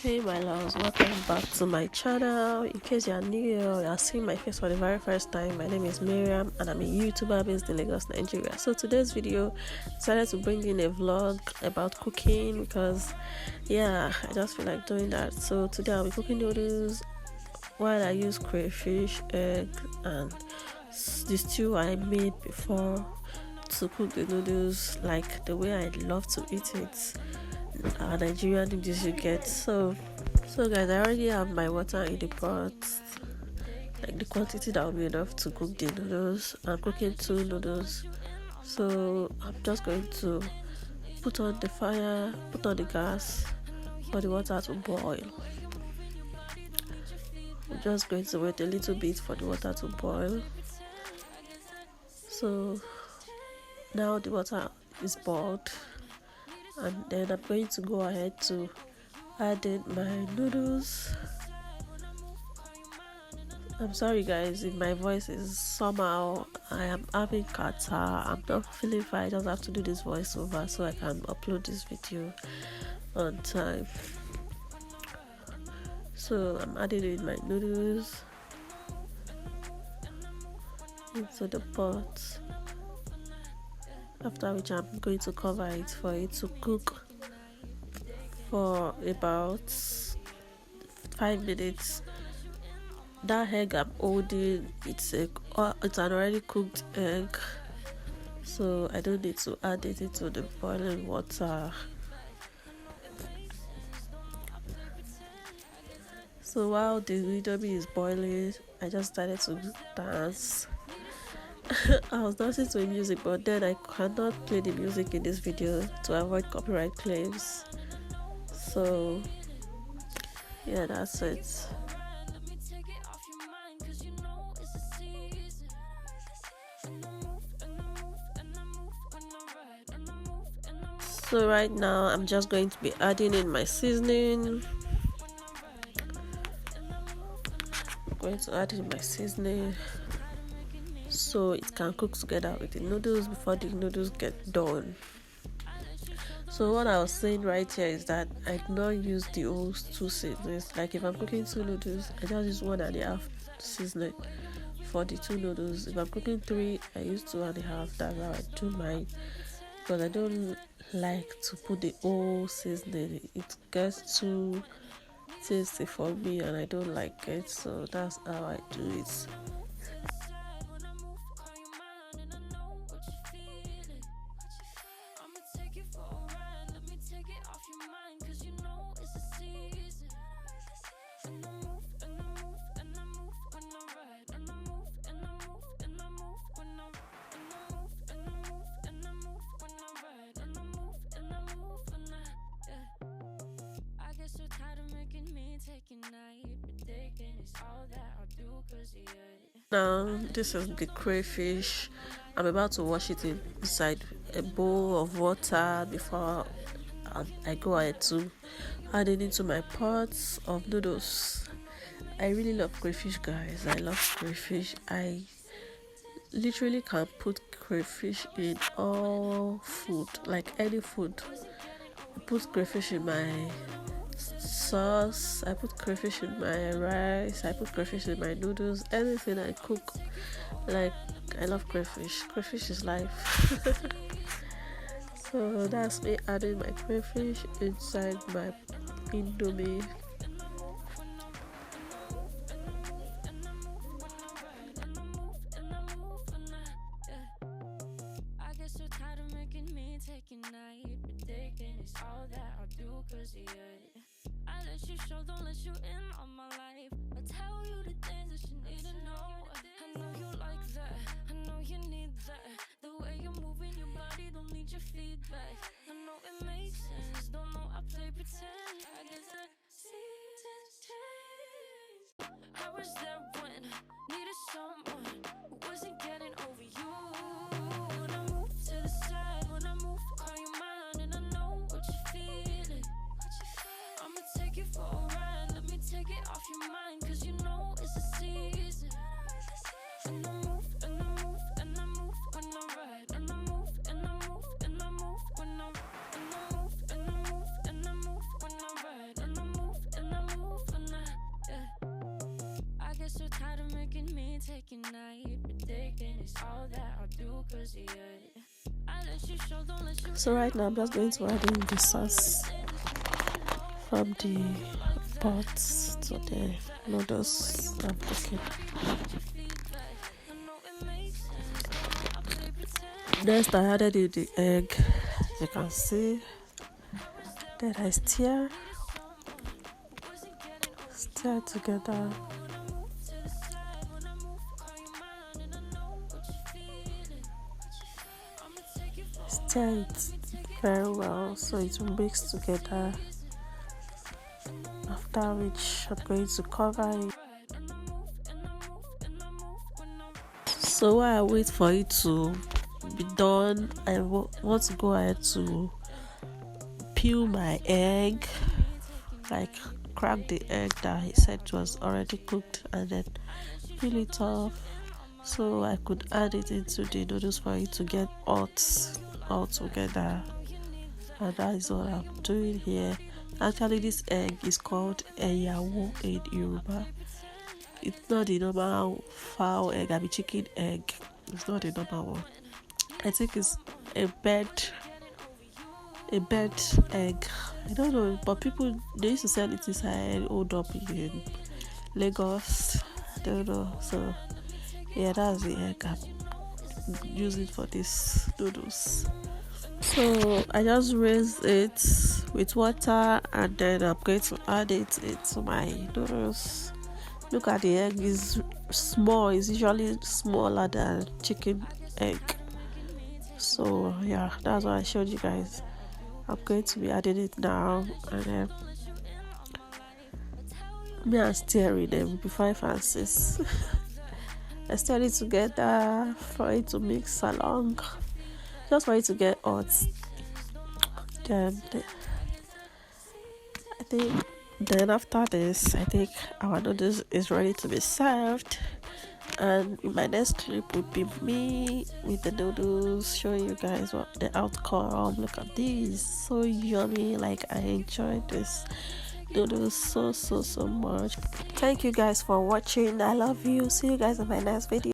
Hey my loves, welcome back to my channel. In case you are new or you are seeing my face for the very first time, my name is Miriam and I'm a YouTuber based in Lagos, Nigeria. So today's video, I decided to bring in a vlog about cooking because I just feel like doing that. So today I'll be cooking noodles while I use crayfish, egg and the stew I made before to cook the noodles like the way I love to eat it. Nigerian noodles you get. So guys, I already have my water in the pot, like the quantity that will be enough to cook the noodles. I'm cooking 2 noodles, so I'm just going to put on the fire, put on the gas for the water to boil. I'm just going to wait a little bit for the water to boil. So now the water is boiled, and then I'm going to go ahead to add in my noodles. I'm sorry guys if my voice is somehow, I am having catarrh, I'm not feeling fine. I just have to do this voiceover so I can upload this video on time. So I'm adding in my noodles into the pot, after which I'm going to cover it for it to cook for about 5 minutes. That egg I'm holding, it's an already cooked egg, so I don't need to add it into the boiling water. So while the indomie is boiling, I just started to dance. I was dancing to music, but then I cannot play the music in this video to avoid copyright claims. So yeah, that's it. So right now I'm just going to be adding in my seasoning. I'm going to add in my seasoning so it can cook together with the noodles before the noodles get done. So what I was saying right here is that I do not use the whole 2 seasonings. Like if I'm cooking 2 noodles, I just use 1.5 seasoning for the 2 noodles. If I'm cooking 3, I use 2.5. That's how I do mine, because I don't like to put the whole seasoning. It gets too tasty for me and I don't like it, so that's how I do it. Now this is the crayfish. I'm about to wash it inside a bowl of water before I go ahead to add it into my pots of noodles. I really love crayfish, guys. I love crayfish. I literally can put crayfish in all food, like any food. I put crayfish in my sauce, I put crayfish in my rice, I put crayfish in my noodles, anything I cook. Like, I love crayfish. Crayfish is life. So that's me adding my crayfish inside my indomie. I let you show, don't let you in on my life. I tell you the things that you need to know. I know you like that, I know you need that. The way you're moving your body, don't need your feedback. I know it makes sense, don't know I play pretend. I guess that seasons change. I was there when needed someone who wasn't getting over you. When I move to the side, when I move, call you mine, and I know what you're feeling. I'ma take you for a ride, let me take it off your mind, cause you know it's a season. And I move, and I move, and I move when I ride, and I move, and I move, and I move when I move, and I move, and I move, and I move when I ride, and I move, and So right now I'm just going to add in the sauce from the pot to the noodles I'm cooking. Next I added in the egg, as you can see. Then I stir together. Stir it very well so it will mix together. After which I'm going to cover it. So while I wait for it to be done, I want to go ahead to peel my egg, like crack the egg that he said was already cooked, and then peel it off so I could add it into the noodles for it to get hot all together. And that is what I'm doing here. Actually, this egg is called eyawo in Yoruba. It's not the normal fowl egg, I mean chicken egg. It's not the normal one. I think it's a bird egg. I don't know, but people, they used to sell it inside Old Up in Lagos. I don't know. So yeah, that's the egg I'm using for this noodles. So I just raise it with water, and then I'm going to add it into my noodles. Look at the egg, is small. It's usually smaller than chicken egg. So yeah, that's what I showed you guys. I'm going to be adding it now, and then me and stirring them be 5 and 6. I stir it together for it to mix along, just for it to get hot. Then after this, I think our noodles is ready to be served. And in my next clip would be me with the noodles, showing you guys what the outcome. Look at this, so yummy. Like, I enjoyed this noodles so much. Thank you guys for watching. I love you. See you guys in my next video.